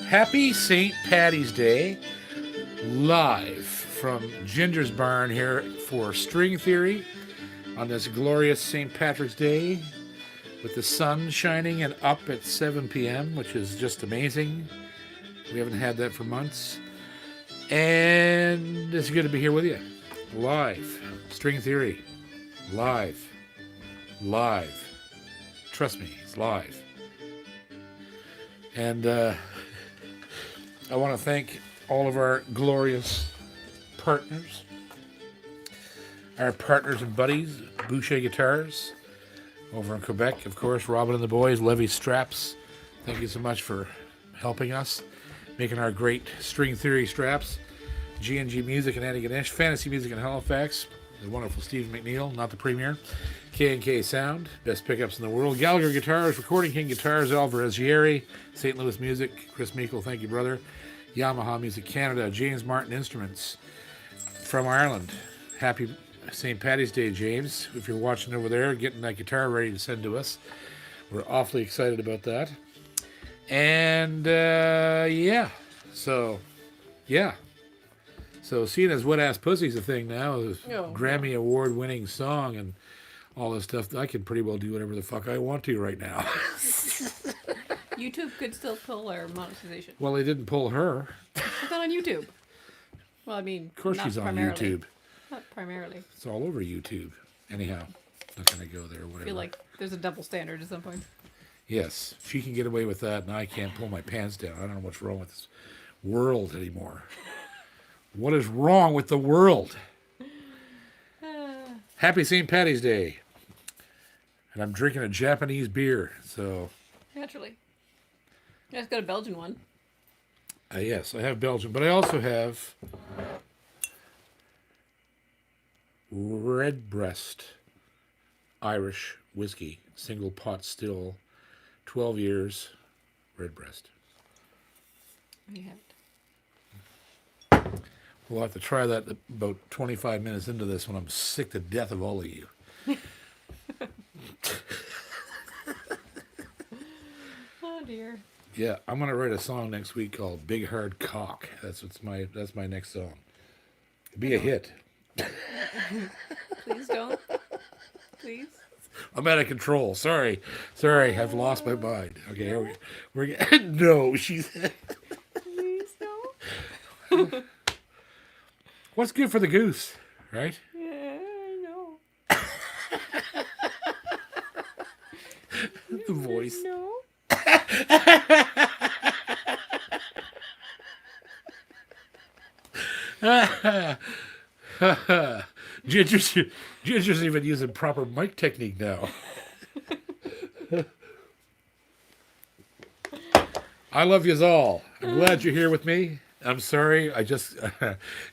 Happy St. Patty's Day, live from Ginger's Barn here for String Theory on this glorious St. Patrick's Day with the sun shining and up at 7 p.m., which is just amazing. We haven't had that for months. And it's good to be here with you. Live. String Theory. Live. Live. Trust me, it's live. And I want to thank all of our glorious partners. Our partners and buddies, Boucher Guitars, over in Quebec, of course, Robin and the boys, Levy Straps. Thank you so much for helping us, making our great String Theory straps. G&G Music in Antigonish, Fantasy Music in Halifax, the wonderful Stephen McNeil, not the premier. K&K Sound, best pickups in the world. Gallagher Guitars, Recording King Guitars, Alvarez Yeri, St. Louis Music, Chris Meikle, thank you, brother. Yamaha Music Canada, James Martin Instruments from Ireland. Happy St. Patty's Day, James. If you're watching over there, getting that guitar ready to send to us. We're awfully excited about that. And, So seeing as Wet Ass Pussy's a thing now, a Grammy Award-winning song and all this stuff, I can pretty well do whatever the fuck I want to right now. YouTube could still pull our monetization. Well, they didn't pull her. Put that on YouTube. Well, I mean, of course not she's on primarily. YouTube. Not primarily. It's all over YouTube. Anyhow, not going to go there. Whatever. I feel like there's a double standard at some point. Yes, she can get away with that, and I can't pull my pants down. I don't know what's wrong with this world anymore. What is wrong with the world? Happy St. Patty's Day. And I'm drinking a Japanese beer, so... Naturally. Yeah, it's got a Belgian one. Yes, I have Belgian, but I also have Redbreast Irish whiskey, single pot still, 12 years, Redbreast. You have it. We'll have to try that about 25 minutes into this when I'm sick to death of all of you. Oh dear. Yeah, I'm gonna write a song next week called "Big Hard Cock." That's my next song. It'd be a hit. Please don't. Please. I'm out of control. Sorry, I've lost my mind. Okay, here we're no. She's. Please don't. What's good for the goose, right? Yeah, I know. The voice. No. Ginger's even using proper mic technique now. I love yous all. I'm glad you're here with me. I'm sorry.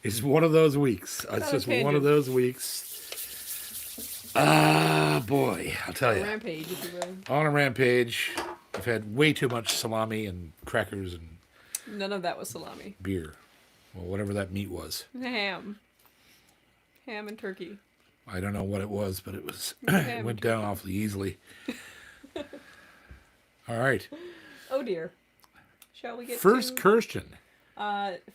It's one of those weeks. It's just one of those weeks. Ah, boy. I'll tell you. Rampage, if you will. On a rampage. I've had way too much salami and crackers and None of that was salami. beer. Well, whatever that meat was. Ham. Ham and turkey. I don't know what it was, but it was Ham it and went down awfully easily. All right. Oh dear. Shall we get First to... Kirsten.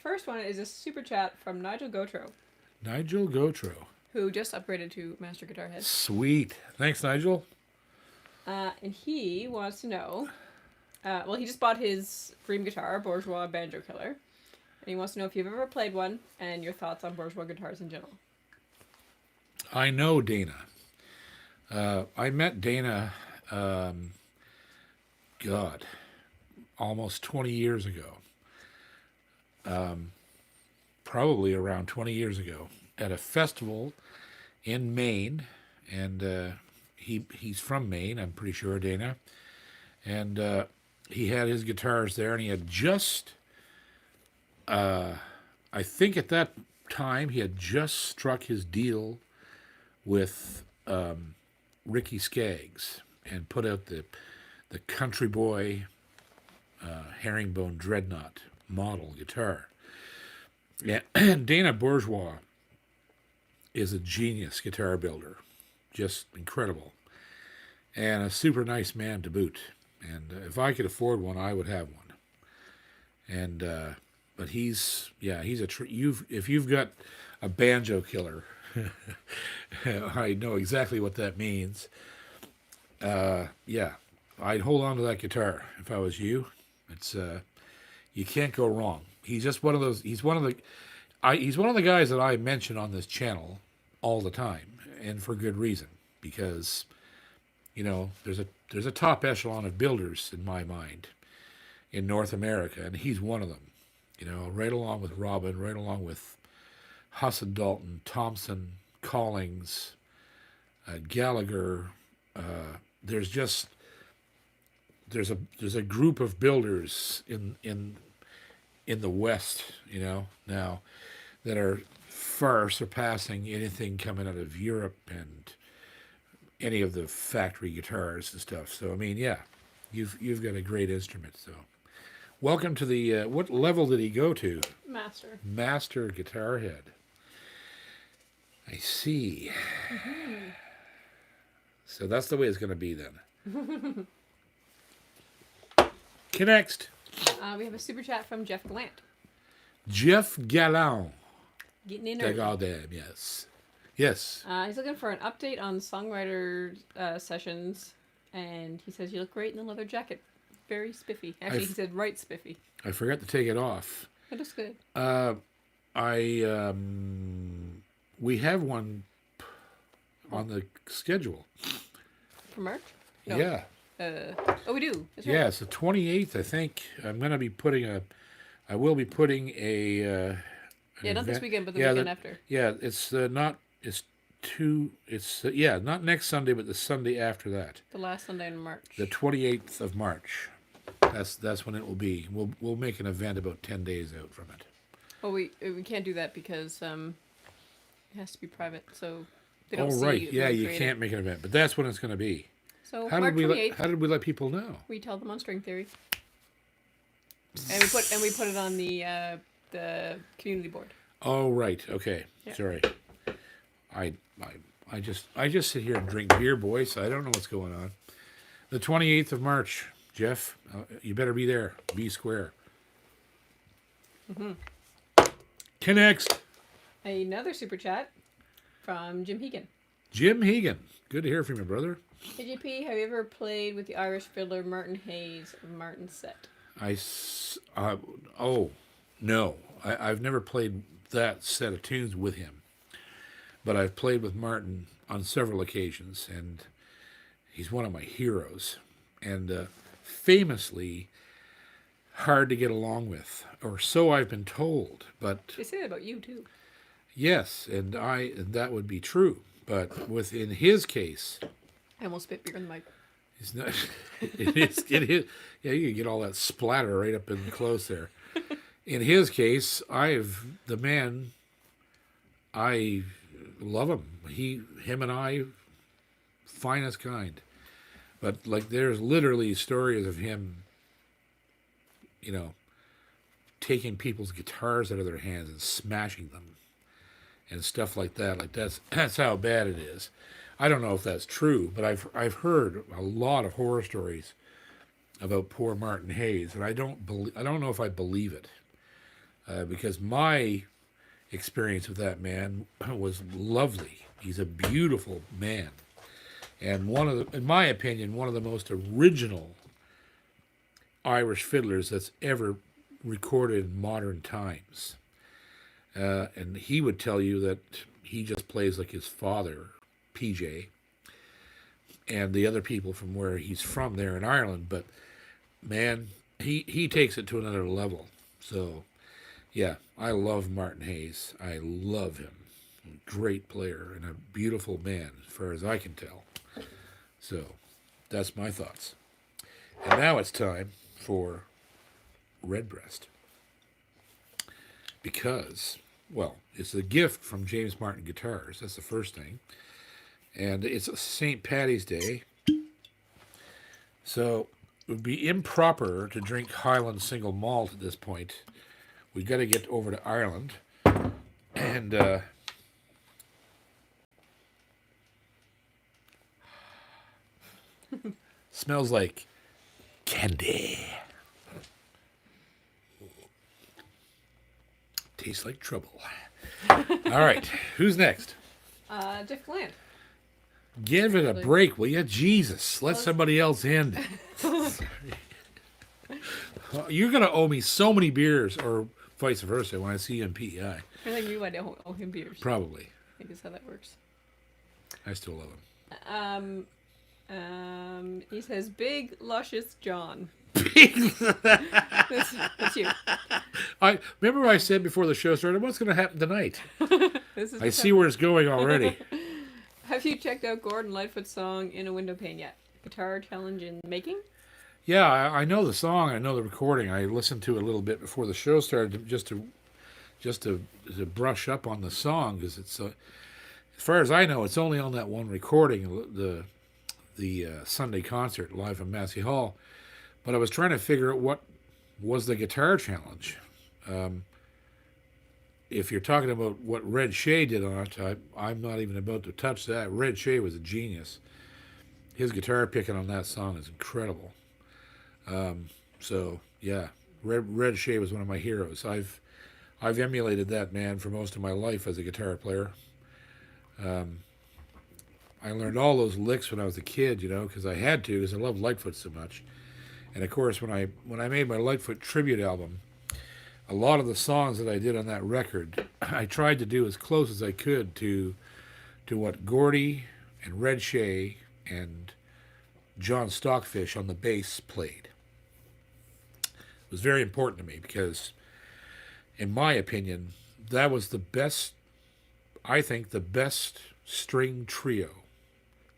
First one is a super chat from Nigel Gotro, Nigel Gotro. who just upgraded to Master Guitar Head. Sweet. Thanks, Nigel. And he wants to know... well, he just bought his dream guitar, Bourgeois Banjo Killer. And he wants to know if you've ever played one and your thoughts on Bourgeois guitars in general. I know Dana. I met Dana, almost 20 years ago. Probably around 20 years ago at a festival in Maine. And he's from Maine, I'm pretty sure, Dana. And he had his guitars there, and he had just... I think at that time he had just struck his deal with Ricky Skaggs and put out the Country Boy herringbone dreadnought model guitar. Yeah, and Dana Bourgeois is a genius guitar builder, just incredible, and a super nice man to boot. And if I could afford one, I would have one. And but he's if you've got a banjo killer, I know exactly what that means. Yeah, I'd hold on to that guitar if I was you. It's you can't go wrong. He's just one of those. He's one of the guys that I mention on this channel all the time, and for good reason, because there's a top echelon of builders in my mind in North America, and he's one of them. Right along with Robin, right along with Husson Dalton, Thompson, Collings, Gallagher. There's a group of builders in the West, now that are far surpassing anything coming out of Europe and any of the factory guitars and stuff. So I mean, yeah, you've got a great instrument. So welcome to the what level did he go to? Master guitar head. I see. Mm-hmm. So that's the way it's going to be then. Next. We have a super chat from Jeff Gallant. Jeff Gallant. Getting in early. Yes. Yes. He's looking for an update on Songwriter sessions, and he says you look great in the leather jacket. Very spiffy. Actually, he said right spiffy. I forgot to take it off. It looks good. We have one on the schedule. For March? No. Yeah. We do. That's right. Yeah, it's the 28th, I think. I will be putting a not this weekend, but the weekend after. Yeah, not next Sunday, but the Sunday after that. The last Sunday in March. The 28th of March. That's when it will be. We'll make an event about 10 days out from it. Well, we can't do that because it has to be private, so they don't see right. you. Yeah, you can't make an event, but that's when it's going to be. So how March 28th. How did we let people know? We tell them on String Theory, and we put it on the community board. Oh right, okay. Yeah. Sorry, I just sit here and drink beer, boys. So I don't know what's going on. The 28th of March, Jeff. You better be there. Be square. Mm-hmm. Next. Another super chat from Jim Hegan. Jim Hegan. Good to hear from you, brother. Hey, JP, have you ever played with the Irish fiddler Martin Hayes of Martin's set? No. I've never played that set of tunes with him. But I've played with Martin on several occasions, and he's one of my heroes. And famously hard to get along with, or so I've been told. But they say that about you, too. Yes, and that would be true. But in his case... I almost spit beer in the mic. It's not. It is. Yeah, you can get all that splatter right up in close there. In his case, I love him. Him and I, finest kind. But there's literally stories of him, taking people's guitars out of their hands and smashing them, and stuff like that. That's how bad it is. I don't know if that's true, but I've heard a lot of horror stories about poor Martin Hayes, and I don't know if I believe it, because my experience with that man was lovely. He's a beautiful man, and in my opinion, one of the most original Irish fiddlers that's ever recorded in modern times. And he would tell you that he just plays like his father, PJ, and the other people from where he's from there in Ireland, but man, he takes it to another level. So yeah, I love Martin Hayes. I love him. Great player and a beautiful man as far as I can tell. So that's my thoughts. And now it's time for Redbreast, because it's a gift from James Martin Guitars. That's the first thing. And it's St. Paddy's Day, so it would be improper to drink Highland single malt at this point. We've got to get over to Ireland, and smells like candy. Tastes like trouble. All right. Who's next? Jeff Gland. Give it a break, will you? Jesus. Let somebody else in. You're going to owe me so many beers, or vice versa, when I see you in PEI. I think you might owe him beers. Probably. I think that's how that works. I still love him. He says, big, luscious John. Big. That's you. I remember I said before the show started, what's going to happen tonight? I see where. where it's going already. Have you checked out Gordon Lightfoot's song In a Window Pane yet? Guitar challenge in making? Yeah, I know the song. I know the recording. I listened to it a little bit before the show started, just to brush up on the song, because it's as far as I know, it's only on that one recording, the Sunday concert live from Massey Hall. But I was trying to figure out what was the guitar challenge. If you're talking about what Red Shea did on it, I'm not even about to touch that. Red Shea was a genius. His guitar picking on that song is incredible. So yeah, Red Shea was one of my heroes. I've emulated that man for most of my life as a guitar player. I learned all those licks when I was a kid, because I had to, because I loved Lightfoot so much. And of course, when I made my Lightfoot tribute album, a lot of the songs that I did on that record, I tried to do as close as I could to what Gordy and Red Shea and John Stockfish on the bass played. It was very important to me because, in my opinion, that was the best string trio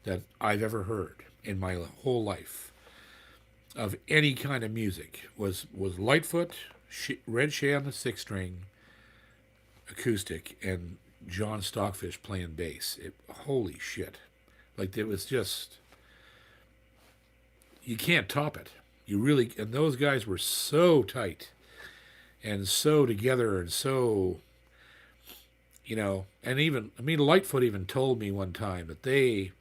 that I've ever heard in my whole life of any kind of music. Was Lightfoot, Red Shea on the 6 string, acoustic, and John Stockfish playing bass. Holy shit. Like, it was just, you can't top it. And those guys were so tight and so together and so, and Lightfoot even told me one time that they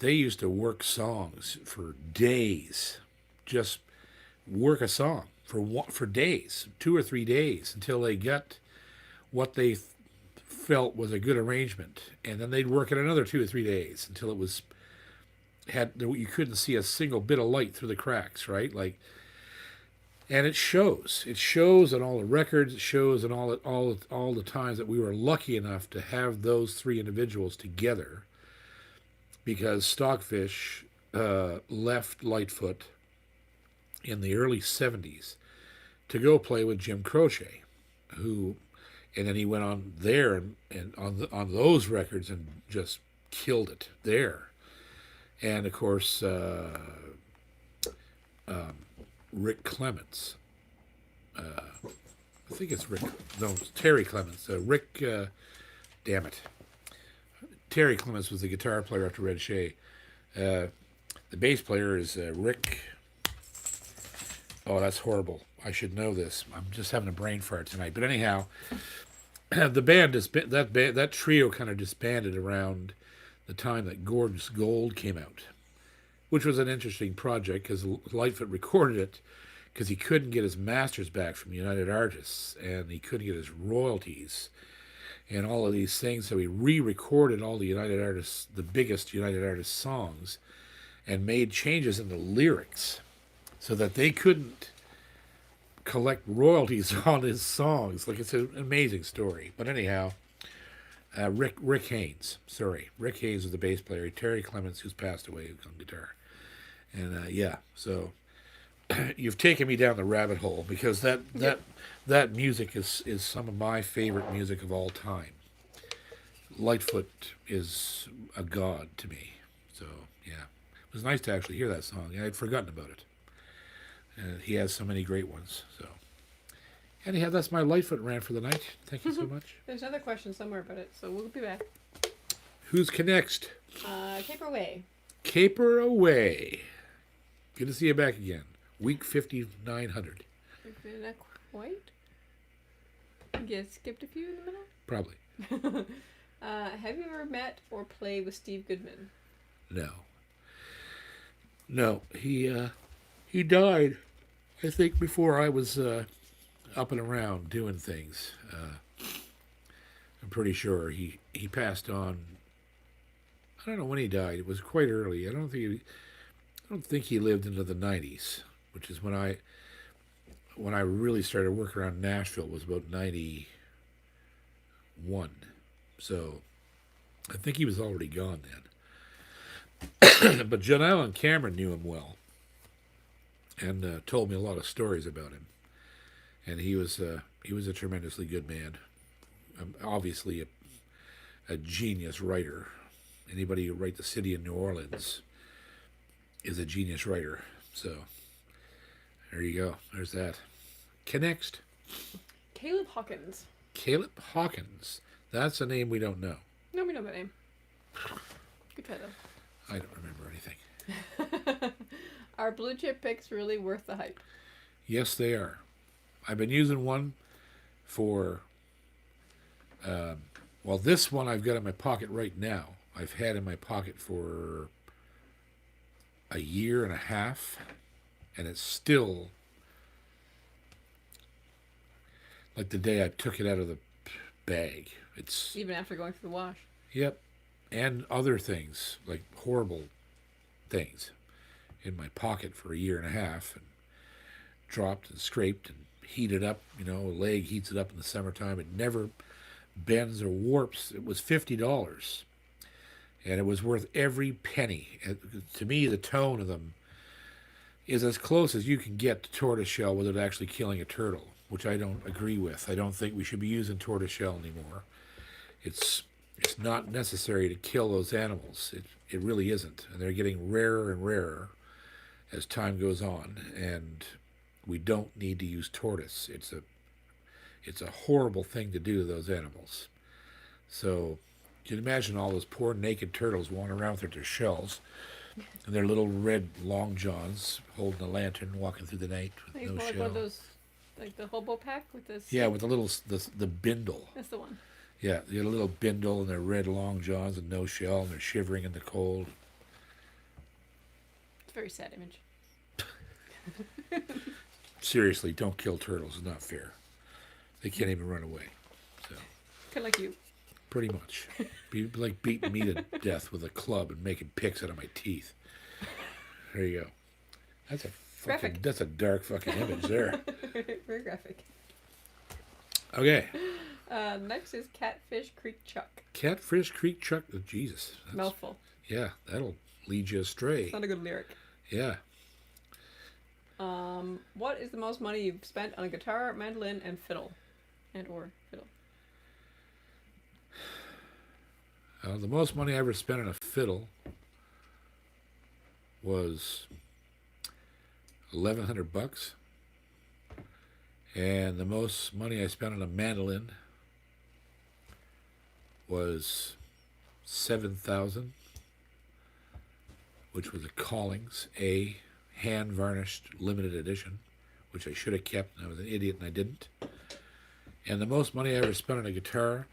used to work songs for days, just work a song for days, 2 or 3 days, until they got what they felt was a good arrangement, and then they'd work it another 2 or 3 days until it was you couldn't see a single bit of light through the cracks, right? Like, and it shows on all the records, it shows in all the times that we were lucky enough to have those 3 individuals together, because Stockfish left Lightfoot in the early 70s to go play with Jim Croce, and then he went on there and on those records and just killed it there. And of course, Rick Clements. I think it's Rick. No, it's Terry Clements. Damn it. Terry Clements was the guitar player after Red Shea. The bass player is Rick. Oh, that's horrible. I should know this. I'm just having a brain fart tonight. But anyhow, the band that trio kind of disbanded around the time that Gordon's Gold came out, which was an interesting project because Lightfoot recorded it because he couldn't get his masters back from United Artists, and he couldn't get his royalties and all of these things, so he re-recorded all the biggest United Artists songs, and made changes in the lyrics so that they couldn't collect royalties on his songs. Like, it's an amazing story. But anyhow, Rick Haynes was the bass player. Terry Clements, who's passed away, on guitar. And so you've taken me down the rabbit hole, because that music is some of my favorite music of all time. Lightfoot is a god to me. So yeah, it was nice to actually hear that song. I had forgotten about it. He has so many great ones. So anyhow, that's my Lightfoot rant for the night. Thank you so much. There's another question somewhere about it, so we'll be back. Who's next? Caper Away. Caper Away. Good to see you back again. Week 5,900. Not quite. You skipped a few in the middle? Probably. Have you ever met or played with Steve Goodman? No. He died, I think, before I was up and around doing things. I'm pretty sure he passed on. I don't know when he died. It was quite early. I don't think he lived into the 90s, which is when I really started working around Nashville was about 91. So I think he was already gone then. But John Allen Cameron knew him well and told me a lot of stories about him. And he was a tremendously good man. Obviously a genius writer. Anybody who write The City of New Orleans is a genius writer. So there you go. There's that. Next. Caleb Hawkins. Caleb Hawkins. That's a name we don't know. No, we know that name. Good try, though. I don't remember anything. Are blue chip picks really worth the hype? Yes, they are. I've been using one for, this one I've got in my pocket right now. I've had in my pocket for a year and a half, and it's still like the day I took it out of the bag. It's even after going through the wash. Yep, and other things like horrible things in my pocket for a year and a half, and dropped and scraped and heated up. You know, a leg heats it up in the summertime. It never bends or warps. It was $50, and it was worth every penny. To me, the tone of them is as close as you can get to tortoiseshell without actually killing a turtle, which I don't agree with. I don't think we should be using tortoiseshell anymore. It's not necessary to kill those animals. It really isn't. And they're getting rarer and rarer as time goes on. And we don't need to use tortoise. It's a horrible thing to do to those animals. So you can imagine all those poor naked turtles wandering around with their shells and their little red long johns holding a lantern, walking through the night with no like shell. one of those, like the hobo pack with this. Yeah, with the bindle. That's the one. Yeah, they got a little bindle and their red long johns and no shell, and they're shivering in the cold. It's a very sad image. Seriously, don't kill turtles. It's not fair. They can't even run away. So, Kind of like you. pretty much. Be like beating me to death with a club and making picks out of my teeth. There you go. Graphic. That's a dark fucking image there. Very graphic. Okay. Next is Catfish Creek Chuck. Catfish Creek Chuck. Oh, Jesus. Mouthful. Yeah, that'll lead you astray. It's not a good lyric. Yeah. What is the most money you've spent on a guitar, mandolin, and fiddle? And/or fiddle. The most money I ever spent on a fiddle was $1,100, and the most money I spent on a mandolin was $7,000, which was a Collings A hand varnished limited edition, which I should have kept, and I was an idiot and I didn't. And the most money I ever spent on a guitar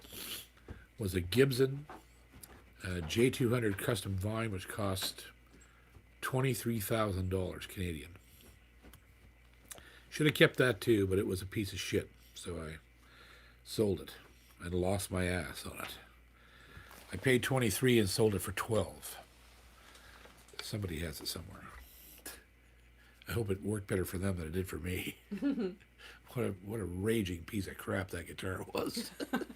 was a Gibson J200 custom volume, which cost $23,000 Canadian. Should have kept that too, but it was a piece of shit, so I sold it and lost my ass on it. I paid 23 and sold it for 12. Somebody has it somewhere. I hope it worked better for them than it did for me. What a raging piece of crap that guitar was.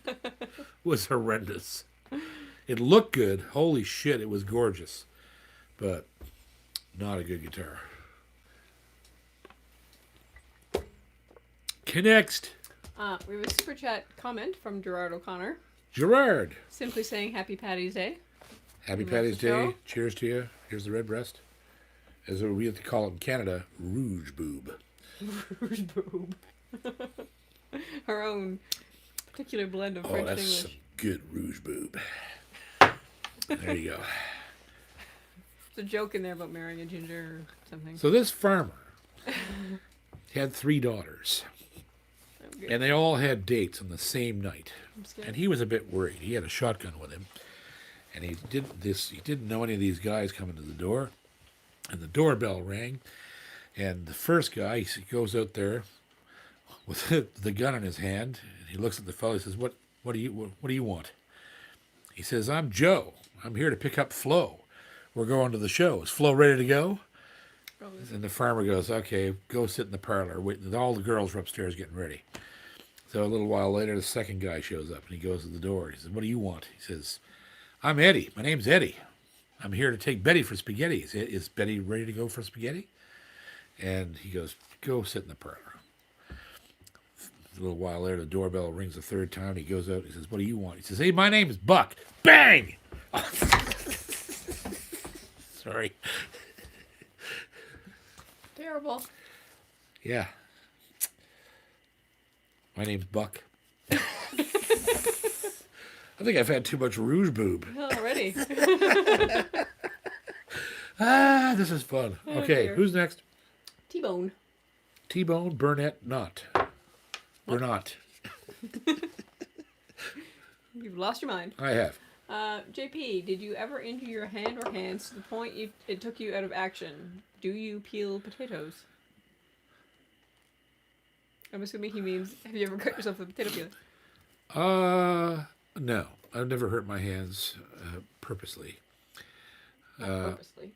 It was horrendous. It looked good. Holy shit, it was gorgeous. But not a good guitar. Okay, next. We have a super chat comment from Gerard O'Connor. Gerard. Simply saying Happy Paddy's Day. Happy And Paddy's that's the show. Day. Cheers to you. Here's the red breast. As we have to call it in Canada, rouge boob. Rouge boob. Her own particular blend of French Oh, that's English. some good rouge boob. There you go. There's a joke in there about marrying a ginger or something. So this farmer had 3 daughters, Oh, good. and they all had dates on the same night. I'm scared. And he was a bit worried. He had a shotgun with him, and he didn't know any of these guys coming to the door. And the doorbell rang, and the first guy, he goes out there with the gun in his hand. And he looks at the fellow. He says, what do you want? He says, I'm Joe. I'm here to pick up Flo. We're going to the show. Is Flo ready to go? And the farmer goes, okay, go sit in the parlor. Wait, all the girls are upstairs getting ready. So a little while later, the second guy shows up, and he goes to the door. He says, what do you want? He says, I'm Eddie. My name's Eddie. I'm here to take Betty for spaghetti. Is Betty ready to go for spaghetti? And he goes, go sit in the parlor. A little while later, the doorbell rings a third time. He goes out. He says, what do you want? He says, hey, my name is Buck. Bang! Sorry. Terrible. Yeah. My name's Buck. I think I've had too much rouge boob. Already. This is fun. Okay, dear. who's next? T-Bone. T-Bone, Burnett, Knott. Burnett. You've lost your mind. I have. JP, did you ever injure your hand or hands to the point it took you out of action? Do you peel potatoes? I'm assuming he means, have you ever cut yourself with a potato peeler? No. I've never hurt my hands purposely. Purposely.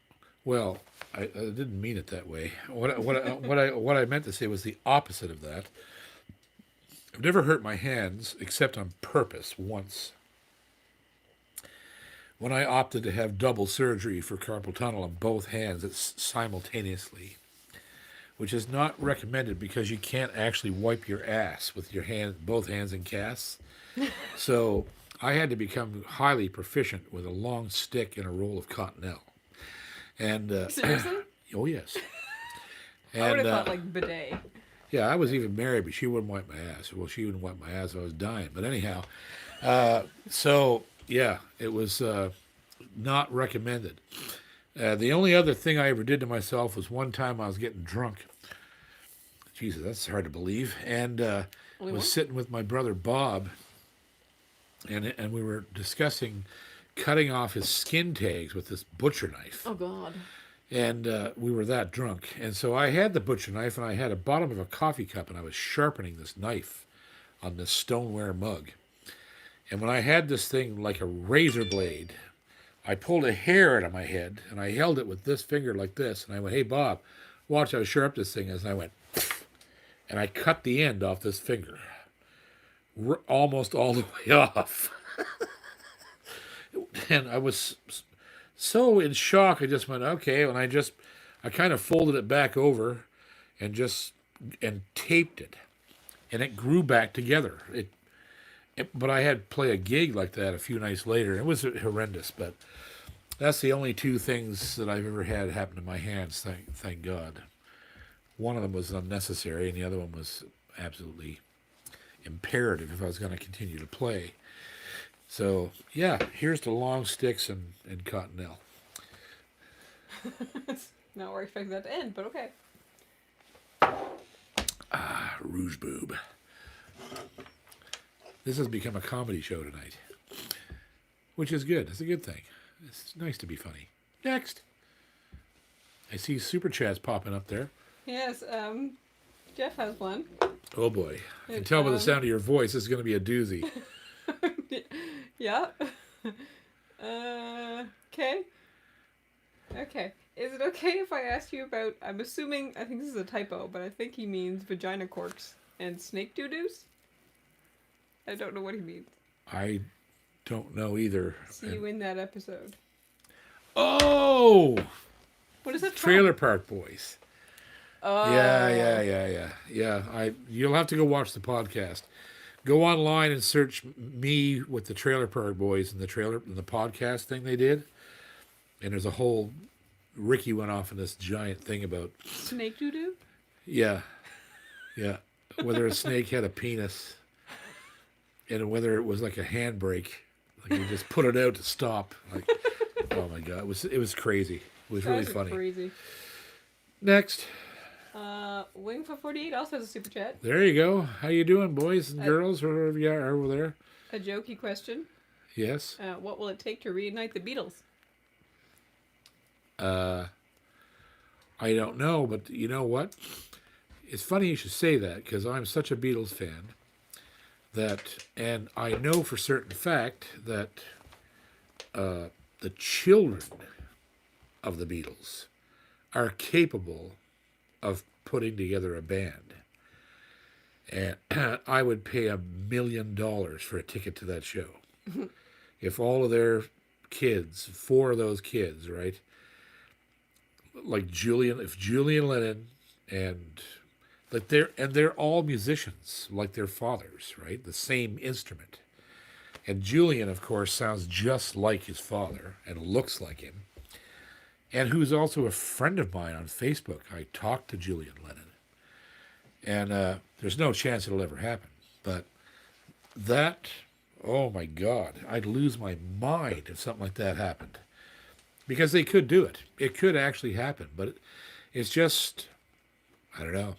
Well, I didn't mean it that way. What I meant to say was the opposite of that. I've never hurt my hands except on purpose once. When I opted to have double surgery for carpal tunnel on both hands simultaneously, which is not recommended because you can't actually wipe your ass with your both hands in casts. So I had to become highly proficient with a long stick and a roll of cottonelle. And Seriously? Oh yes. I would have thought like bidet. Yeah, I was even married, but she wouldn't wipe my ass. Well, she wouldn't wipe my ass if I was dying. But anyhow, so yeah, it was not recommended. The only other thing I ever did to myself was one time I was getting drunk. Jesus, that's hard to believe. And was sitting with my brother Bob, and we were discussing cutting off his skin tags with this butcher knife. Oh, God. And we were that drunk. And so I had the butcher knife, and I had a bottom of a coffee cup, and I was sharpening this knife on this stoneware mug. And when I had this thing like a razor blade, I pulled a hair out of my head, and I held it with this finger like this, and I went, hey, Bob, watch how sharp this thing is. And I went, and I cut the end off this finger, almost all the way off. And I was so in shock, I just went, okay, and I kind of folded it back over and taped it, and it grew back together. But I had to play a gig like that a few nights later. It was horrendous, but that's the only two things that I've ever had happen to my hands, thank God. One of them was unnecessary, and the other one was absolutely imperative if I was going to continue to play. So, yeah, here's to long sticks and cottonelle. Not where I expected that to end, but okay. Rouge boob. This has become a comedy show tonight, which is good. It's a good thing. It's nice to be funny. Next. I see super chats popping up there. Yes, Jeff has one. Oh, boy. I can tell by the sound of your voice, this is going to be a doozy. Yeah. Okay. Okay. Is it okay if I ask you about, I think this is a typo, but I think he means vagina corks and snake doo-doos? I don't know what he means. I don't know either. See you in that episode. Oh! What is that? Trailer Park Boys. Oh. Yeah. You'll have to go watch the podcast. Go online and search me with the Trailer Park Boys and the podcast thing they did. And there's a whole, Ricky went off in this giant thing about snake doo-doo? Yeah. Whether a snake had a penis and whether it was like a handbrake. Like you just put it out to stop. Like, oh my God. It was crazy. It was really funny. Crazy. Next. Wing for 48 also has a super chat. There you go. How you doing, boys and girls, or whoever you are over there? A jokey question. Yes. What will it take to reunite the Beatles? I don't know, but you know what? it's funny you should say that because I'm such a Beatles fan and I know for certain fact that the children of the Beatles are capable of putting together a band. And I would pay $1 million for a ticket to that show. If all of their kids, 4 of those kids, right? Like if Julian Lennon and they're all musicians like their fathers, right? The same instrument. And Julian, of course, sounds just like his father and looks like him. And who's also a friend of mine on Facebook. I talked to Julian Lennon. And there's no chance it'll ever happen. But that, oh my God, I'd lose my mind if something like that happened. Because they could do it. It could actually happen. But it's just, I don't know,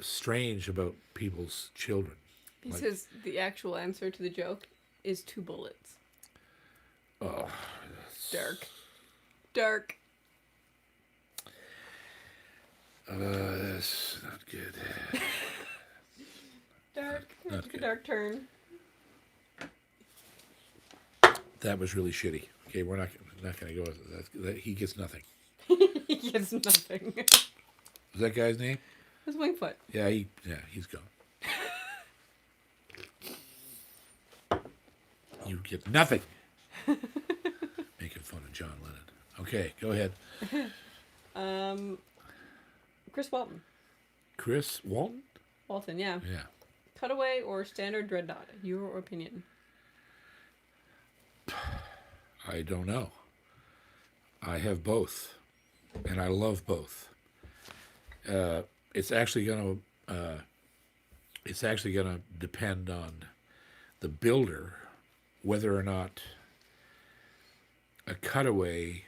strange about people's children. He says the actual answer to the joke is 2 bullets. Oh. Dark. Dark. That's not good. Dark. Not Took good. a dark turn. That was really shitty. Okay, we're not going to go with that. He gets nothing. He gets nothing. Is that guy's name? It's Wingfoot. Yeah, he's gone. You get nothing. Making fun of John Lennon. Okay, go ahead. Chris Walton. Chris Walton? Walton, yeah. Yeah. Cutaway or standard dreadnought? Your opinion. I don't know. I have both, and I love both. It's actually going to depend on the builder whether or not a cutaway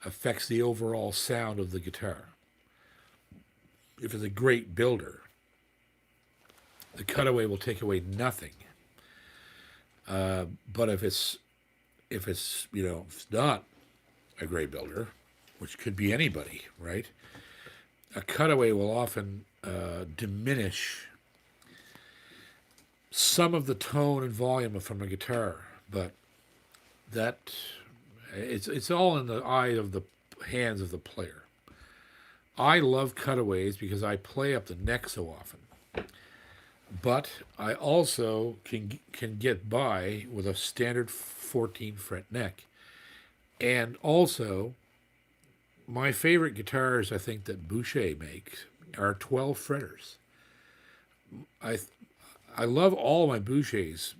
affects the overall sound of the guitar. If it's a great builder, the cutaway will take away nothing. But if it's not a great builder, which could be anybody, right? A cutaway will often diminish some of the tone and volume from a guitar, but that it's all in the eye of the hands of the player. I love cutaways because I play up the neck so often, but I also can get by with a standard 14 fret neck, and also my favorite guitars I think that Bourgeois makes are 12 fretters. I love all my Bourgeois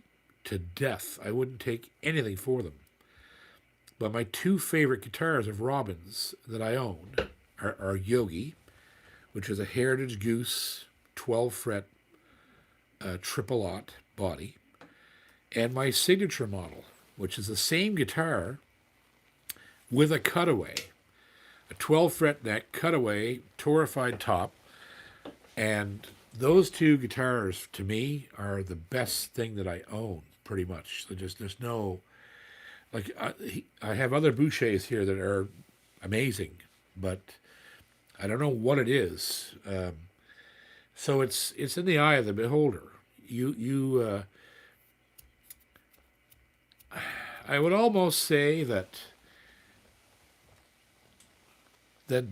to death. I wouldn't take anything for them. But my 2 favorite guitars of Robin's that I own are Yogi, which is a Heritage Goose 12 fret triple aught body, and my signature model, which is the same guitar with a cutaway, a 12 fret neck cutaway torrified top, and those 2 guitars to me are the best thing that I own pretty much. So there's no, like I have other Bourgeois here that are amazing, but I don't know what it is. So it's in the eye of the beholder. I would almost say that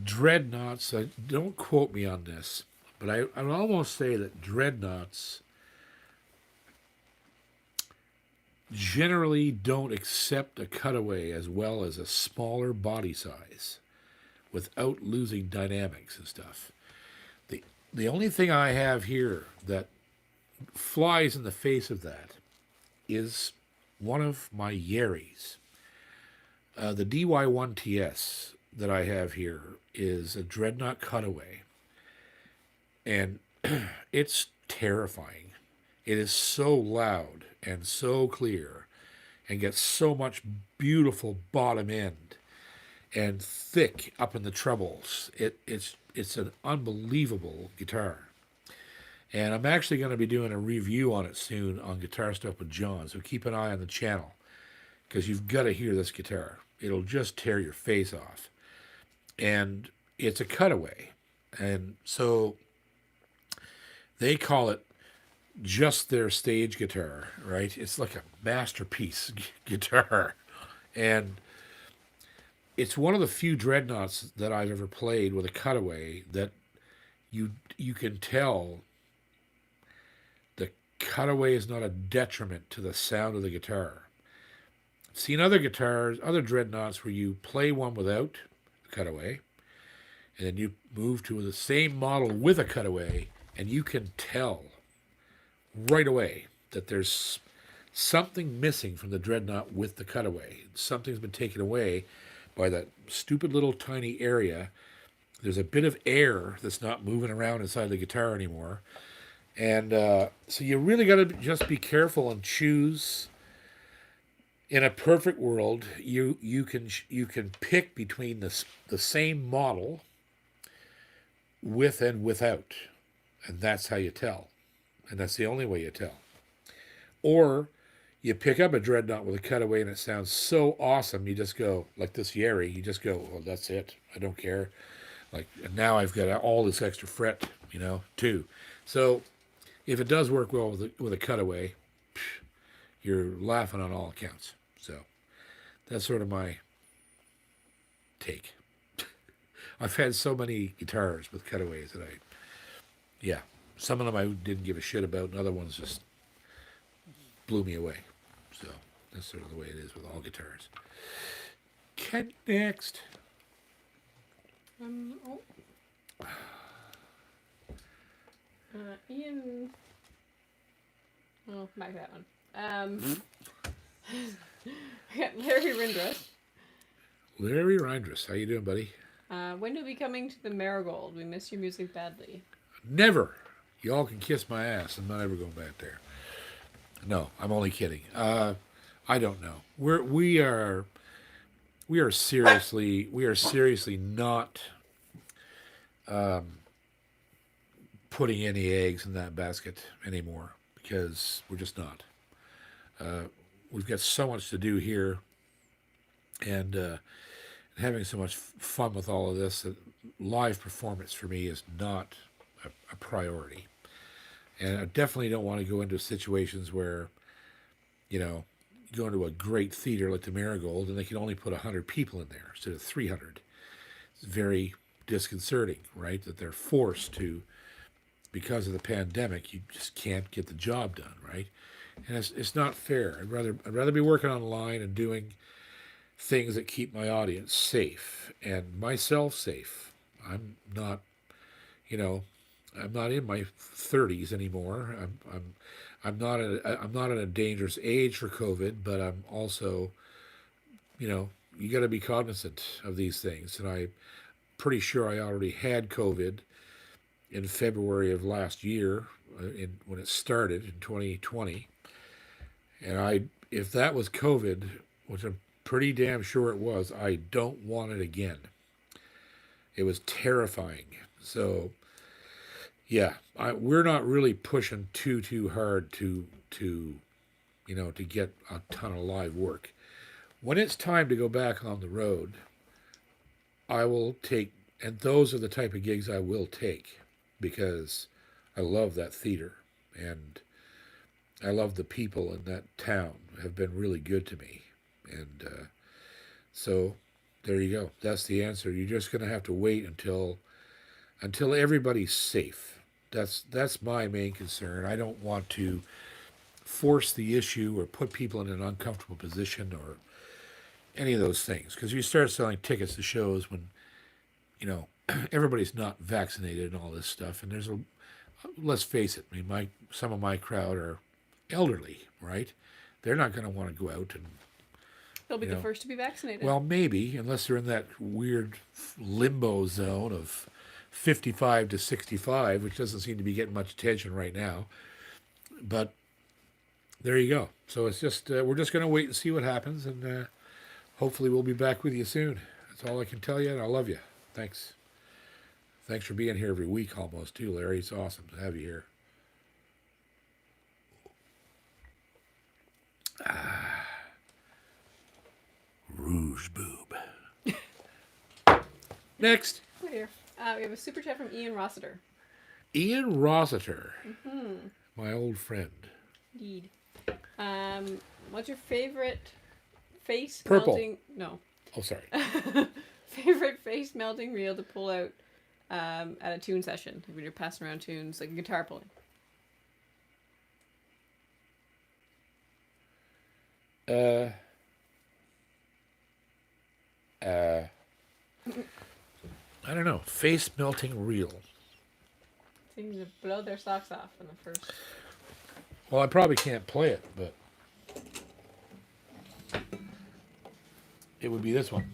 dreadnoughts. Don't quote me on this, but I would almost say that dreadnoughts generally don't accept a cutaway as well as a smaller body size without losing dynamics and stuff. The only thing I have here that flies in the face of that is one of my Yeris. The DY1TS that I have here is a dreadnought cutaway, and it's terrifying. It is so loud and so clear and gets so much beautiful bottom end and thick up in the trebles. It's an unbelievable guitar. And I'm actually going to be doing a review on it soon on Guitar Stuff with John, so keep an eye on the channel because you've got to hear this guitar. It'll just tear your face off. And it's a cutaway. And so They call it just their stage guitar, right? It's like a masterpiece guitar. And it's one of the few dreadnoughts that I've ever played with a cutaway that you can tell the cutaway is not a detriment to the sound of the guitar. I've seen other guitars, other dreadnoughts where you play one without a cutaway, and then you move to the same model with a cutaway, and you can tell right away that there's something missing from the dreadnought with the cutaway. Something's been taken away by that stupid little tiny area. There's a bit of air that's not moving around inside the guitar anymore. And so you really got to just be careful and choose. In a perfect world, you can pick between the same model with and without, and that's how you tell, and that's the only way you tell. Or you pick up a dreadnought with a cutaway and it sounds so awesome, you just go like this Yeri. You just go, well, that's it. I don't care. Like, and now I've got all this extra fret, too. So if it does work well with a cutaway, you're laughing on all accounts. So that's sort of my take. I've had so many guitars with cutaways that some of them I didn't give a shit about, and other ones just blew me away. So that's sort of the way it is with all guitars. Ken, next. Ian. Oh, back that one. I got Larry Rindress. Larry Rindress, how you doing, buddy? When you'll be coming to the Marigold? We miss your music badly. Never. Y'all can kiss my ass. I'm not ever going back there. No, I'm only kidding. I don't know. We are seriously not putting any eggs in that basket anymore, because we're just not. We've got so much to do here, and having so much fun with all of this that live performance for me is not a priority. And I definitely don't want to go into situations where, you go into a great theater like the Marigold and they can only put 100 people in there instead of 300. It's very disconcerting, right? That they're forced to, because of the pandemic, you just can't get the job done, right? And it's not fair. I'd rather be working online and doing things that keep my audience safe and myself safe. I'm not in my 30s anymore. I'm not at a dangerous age for COVID, but I'm also, you got to be cognizant of these things. And I'm pretty sure I already had COVID in February of last year, when it started in 2020. And if that was COVID, which I'm pretty damn sure it was, I don't want it again. It was terrifying. So, yeah, we're not really pushing too hard to get a ton of live work. When it's time to go back on the road, I will take, and those are the type of gigs I will take, because I love that theater, and I love the people in that town have been really good to me. And so there you go. That's the answer. You're just going to have to wait until everybody's safe. That's my main concern. I don't want to force the issue or put people in an uncomfortable position or any of those things. Because you start selling tickets to shows when, everybody's not vaccinated and all this stuff. And let's face it, some of my crowd are elderly, right? They're not going to want to go out and... They'll be the first to be vaccinated. Well, maybe, unless they're in that weird limbo zone of 55 to 65, which doesn't seem to be getting much attention right now. But there you go. So it's just, we're just going to wait and see what happens, and hopefully we'll be back with you soon. That's all I can tell you, and I love you. Thanks. Thanks for being here every week almost, too, Larry. It's awesome to have you here. Rouge boob. Next. Oh dear. We have a super chat from Ian Rossiter. Ian Rossiter, my old friend. Indeed. What's your favorite face Purple. melting? No. Oh, sorry. Favorite face melting reel to pull out at a tune session, like when you're passing around tunes, like guitar pulling. I don't know. Face melting reel. Seems to blow their socks off in the first. Well, I probably can't play it, but it would be this one.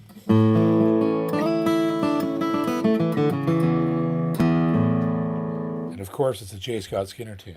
And of course, it's a J. Scott Skinner tune.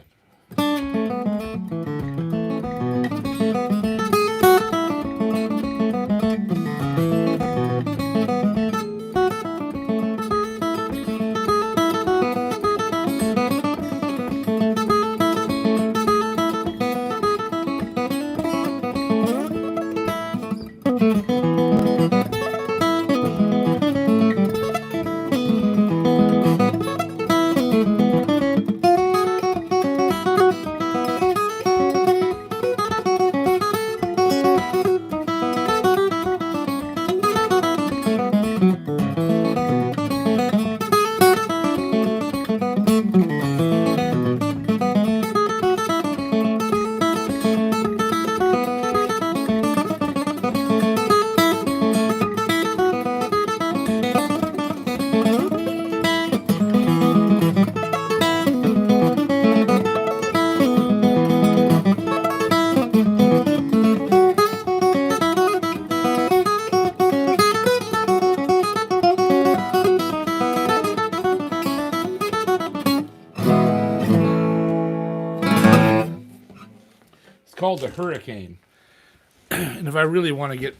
Called the Hurricane. And if I really want to get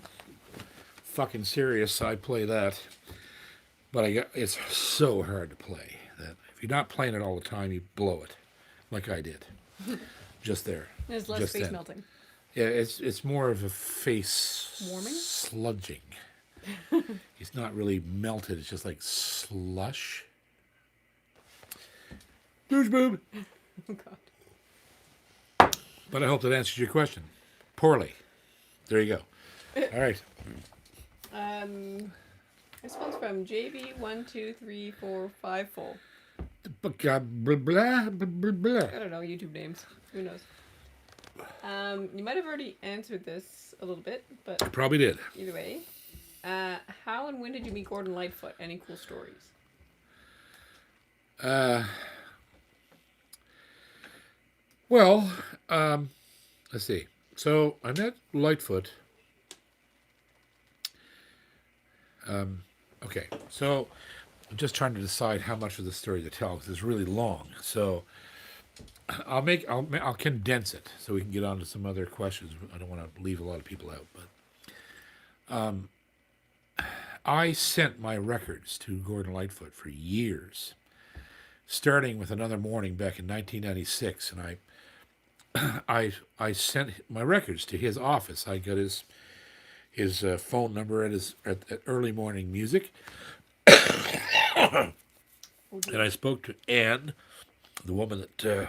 fucking serious, I play that. But it's so hard to play that if you're not playing it all the time, you blow it, like I did, just there. There's less just face then. melting. Yeah, it's more of a face Warming? sludging. It's not really melted. It's just like slush. Booge boob. Oh God. But I hope that answers your question. Poorly. There you go. All right. This one's from JB123454. Blah, blah, blah, blah, blah. I don't know YouTube names. Who knows? You might have already answered this a little bit, but I probably did. either way, how and when did you meet Gordon Lightfoot? Any cool stories? Well, let's see. So I met Lightfoot. Okay, so I'm just trying to decide how much of the story to tell because it's really long. So I'll condense it so we can get on to some other questions. I don't want to leave a lot of people out, but I sent my records to Gordon Lightfoot for years, starting with Another Morning back in 1996, and I sent my records to his office. I got his phone number at Early Morning Music, and I spoke to Anne, the woman that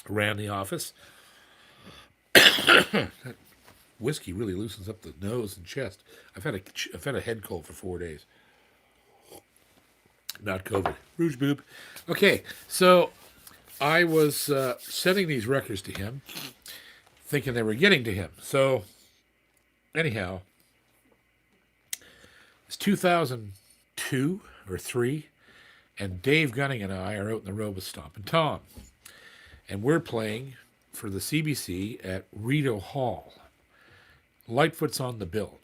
ran the office. That whiskey really loosens up the nose and chest. I've had a head cold for 4 days. Not COVID. Rouge boob. Okay, so I was sending these records to him, thinking they were getting to him. So, anyhow, it's 2002 or 3, and Dave Gunning and I are out in the road with Stompin' Tom. And we're playing for the CBC at Rideau Hall. Lightfoot's on the bill.